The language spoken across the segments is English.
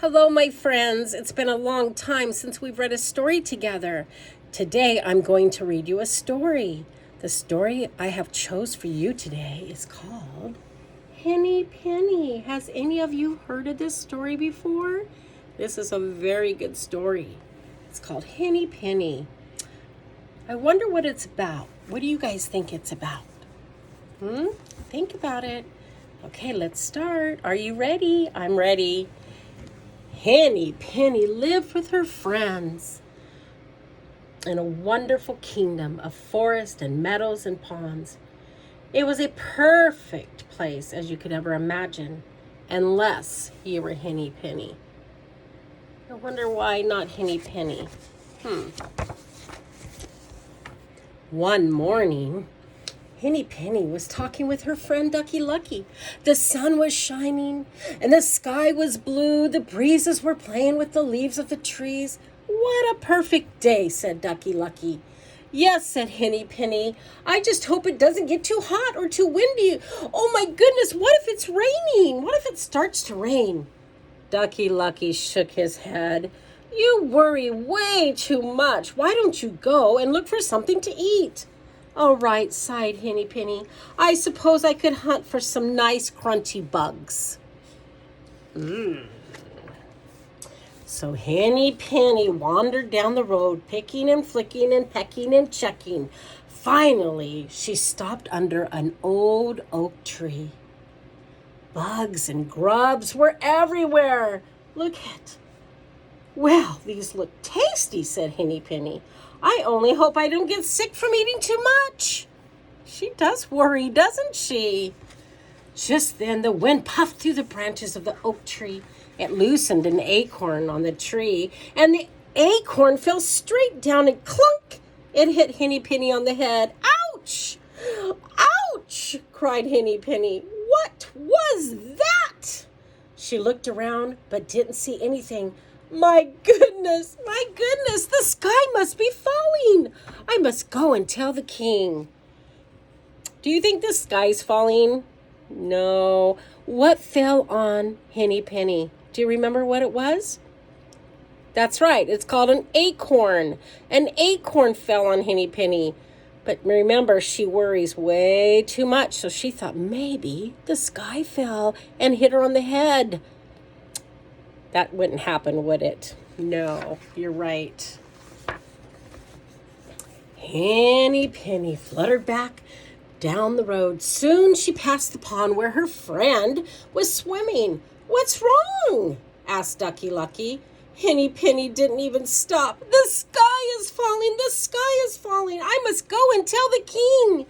Hello, my friends. It's been a long time since we've read a story together. Today, I'm going to read you a story. The story I have chose for you today is called Henny Penny. Has any of you heard of this story before? This is a very good story. It's called Henny Penny. I wonder what it's about. What do you guys think it's about? Think about it. Okay, let's start. Are you ready? I'm ready. Henny Penny lived with her friends in a wonderful kingdom of forest and meadows and ponds. It was a perfect place as you could ever imagine, unless you were Henny Penny. I wonder why not Henny Penny. One morning, Henny Penny was talking with her friend Ducky Lucky. The sun was shining and the sky was blue. The breezes were playing with the leaves of the trees. What a perfect day, said Ducky Lucky. Yes, said Henny Penny. I just hope it doesn't get too hot or too windy. Oh my goodness, what if it's raining? What if it starts to rain? Ducky Lucky shook his head. You worry way too much. Why don't you go and look for something to eat? All right, sighed Henny Penny. I suppose I could hunt for some nice crunchy bugs. So Henny Penny wandered down the road, picking and flicking and pecking and checking. Finally, she stopped under an old oak tree. Bugs and grubs were everywhere. Well, these look tasty, said Henny Penny. I only hope I don't get sick from eating too much. She does worry, doesn't she? Just then the wind puffed through the branches of the oak tree. It loosened an acorn on the tree, and the acorn fell straight down and clunk! It hit Henny Penny on the head. Ouch! Ouch! Cried Henny Penny. What was that? She looked around but didn't see anything. My goodness, the sky must be falling. I must go and tell the king. Do you think the sky's falling? No. What fell on Henny Penny? Do you remember what it was? That's right, it's called an acorn. An acorn fell on Henny Penny. But remember, she worries way too much, so she thought maybe the sky fell and hit her on the head. That wouldn't happen, would it? No, you're right. Henny Penny fluttered back down the road. Soon she passed the pond where her friend was swimming. What's wrong? Asked Ducky Lucky. Henny Penny didn't even stop. The sky is falling. The sky is falling. I must go and tell the king.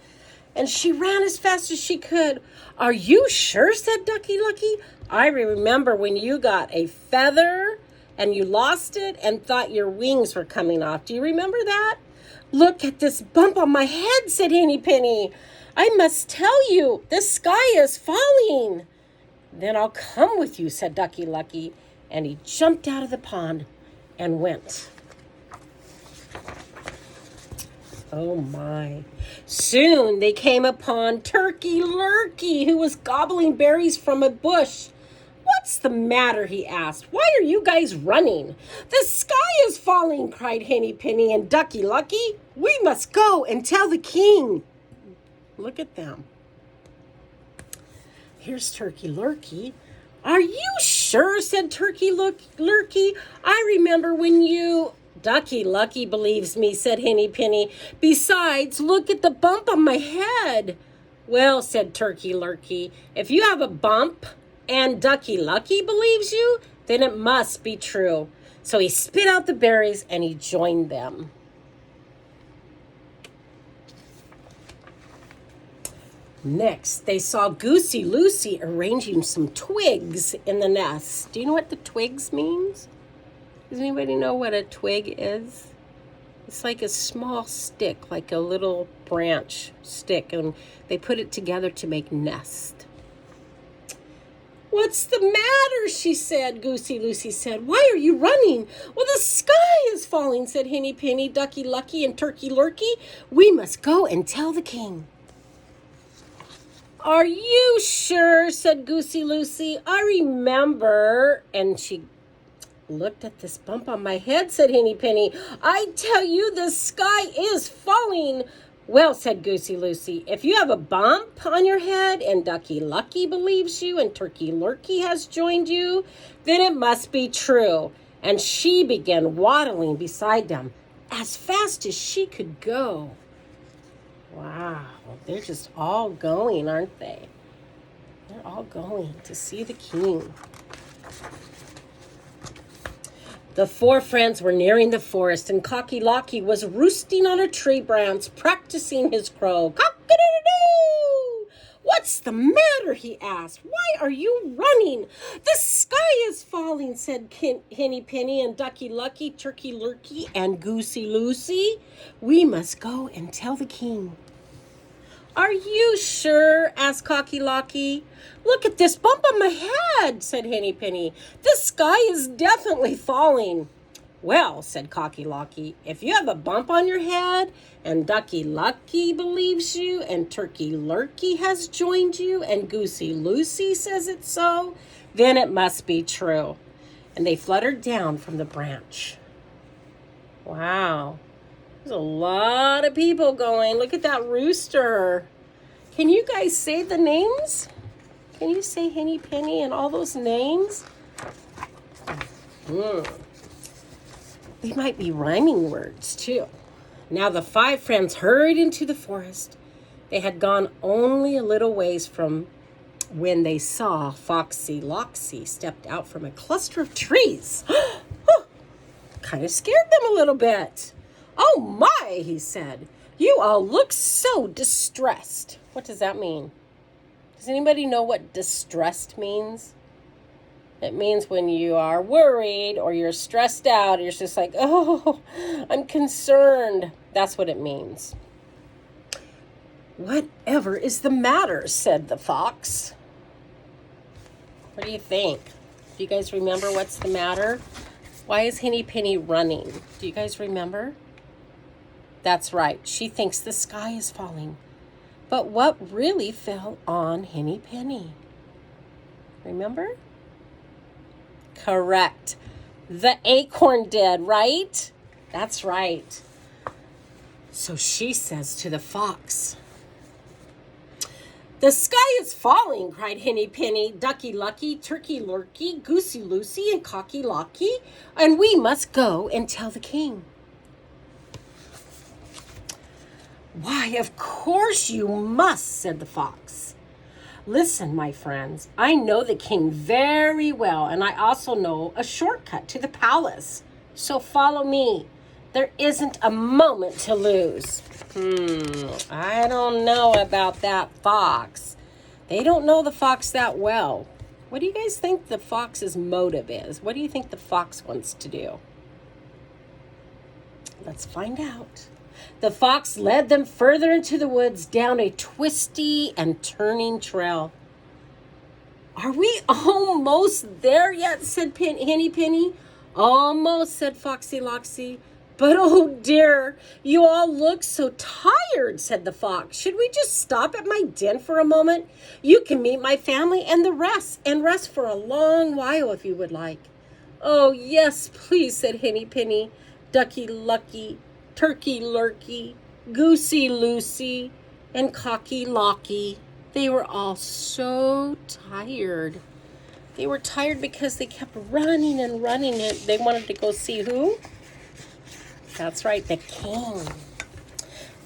And she ran as fast as she could. Are you sure? Said Ducky Lucky. I remember when you got a feather and you lost it and thought your wings were coming off. Do you remember that? Look at this bump on my head, said Henny Penny. I must tell you, the sky is falling. Then I'll come with you, said Ducky Lucky. And he jumped out of the pond and went. Oh my. Soon they came upon Turkey Lurkey, who was gobbling berries from a bush. What's the matter? He asked. Why are you guys running? The sky is falling, cried Henny Penny and Ducky Lucky. We must go and tell the king. Look at them. Here's Turkey Lurkey. Are you sure? Said Turkey Lurkey. I remember when you... Ducky Lucky believes me, said Henny Penny. Besides, look at the bump on my head. Well, said Turkey Lurkey, if you have a bump and Ducky Lucky believes you, then it must be true. So he spit out the berries and he joined them. Next, they saw Goosey Lucy arranging some twigs in the nest. Do you know what the twigs means? Does anybody know what a twig is? It's like a small stick, like a little branch stick, and they put it together to make nest. What's the matter? She said. Goosey Lucy said. Why are you running? Well, the sky is falling, said Henny Penny, Ducky Lucky, and Turkey Lurkey. We must go and tell the king. Are you sure? Said Goosey Lucy. I remember. And she Looked at this bump on my head, said Henny Penny. I tell you, the sky is falling. Well, said Goosey Lucy, if you have a bump on your head and Ducky Lucky believes you and Turkey Lurkey has joined you, then it must be true. And she began waddling beside them as fast as she could go. Wow, they're just all going, aren't they? They're all going to see the king. The four friends were nearing the forest, and Cocky Locky was roosting on a tree branch, practicing his crow. Cock-a-doodle-doo! What's the matter? He asked. Why are you running? The sky is falling, said Henny Penny and Ducky Lucky, Turkey Lurkey, and Goosey Lucy. We must go and tell the king. Are you sure? Asked Cocky Locky. Look at this bump on my head, said Henny Penny. The sky is definitely falling. Well, said Cocky Locky, if you have a bump on your head and Ducky Lucky believes you and Turkey Lurkey has joined you and Goosey Lucy says it's so, then it must be true. And they fluttered down from the branch. Wow. There's a lot of people going. Look at that rooster. Can you guys say the names? Can you say Henny Penny and all those names? They might be rhyming words, too. Now the five friends hurried into the forest. They had gone only a little ways from when they saw Foxy Loxy stepped out from a cluster of trees. Kind of scared them a little bit. Oh my, he said. You all look so distressed. What does that mean? Does anybody know what distressed means? It means when you are worried or you're stressed out. You're just like, oh, I'm concerned. That's what it means. Whatever is the matter, said the fox. What do you think? Do you guys remember what's the matter? Why is Henny Penny running? Do you guys remember? That's right. She thinks the sky is falling. But what really fell on Henny Penny? Remember? Correct. The acorn did, right? That's right. So she says to the fox, the sky is falling, cried Henny Penny, Ducky Lucky, Turkey Lurkey, Goosey Lucy, and Cocky Locky, and we must go and tell the king. Why, of course you must, said the fox. Listen, my friends, I know the king very well, and I also know a shortcut to the palace. So follow me. There isn't a moment to lose. I don't know about that fox. They don't know the fox that well. What do you guys think the fox's motive is? What do you think the fox wants to do? Let's find out. The fox led them further into the woods down a twisty and turning trail. Are we almost there yet? Said Henny Penny. Almost, said Foxy Loxy. But oh dear, you all look so tired, said the fox. Should we just stop at my den for a moment? You can meet my family and rest for a long while if you would like. Oh yes, please, said Henny Penny, Ducky Lucky, Turkey Lurkey, Goosey Lucy, and Cocky Locky. They were all so tired. They were tired because they kept running and running. They wanted to go see who? That's right, the king.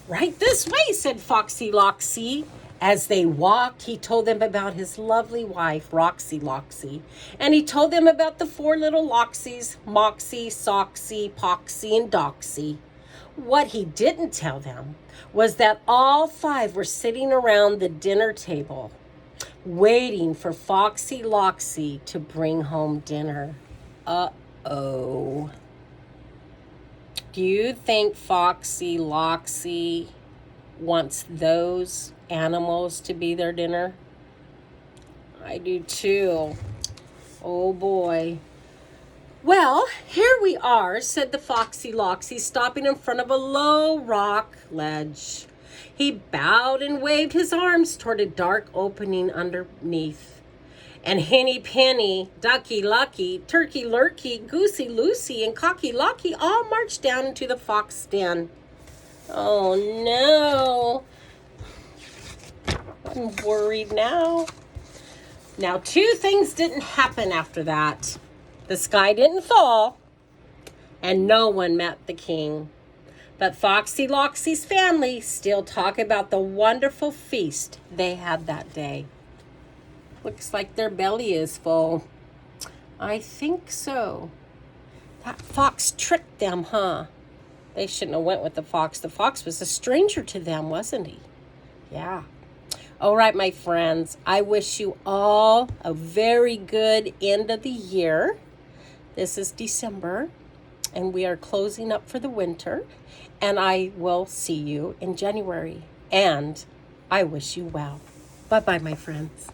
Right this way, said Foxy Loxy. As they walked, he told them about his lovely wife, Roxy Loxy. And he told them about the four little Loxies, Moxie, Soxy, Poxy, and Doxy. What he didn't tell them was that all five were sitting around the dinner table, waiting for Foxy Loxy to bring home dinner. Uh-oh. Do you think Foxy Loxy wants those animals to be their dinner? I do too. Oh boy. Well, here we are, said the Foxy Loxy, stopping in front of a low rock ledge. He bowed and waved his arms toward a dark opening underneath. And Henny Penny, Ducky Lucky, Turkey Lurkey, Goosey Lucy, and Cocky Locky all marched down into the fox den. Oh no. I'm worried now. Now, two things didn't happen after that. The sky didn't fall, and no one met the king. But Foxy Loxy's family still talk about the wonderful feast they had that day. Looks like their belly is full. I think so. That fox tricked them, huh? They shouldn't have went with the fox. The fox was a stranger to them, wasn't he? Yeah. All right, my friends. I wish you all a very good end of the year. This is December, and we are closing up for the winter. And I will see you in January. And I wish you well. Bye-bye, my friends.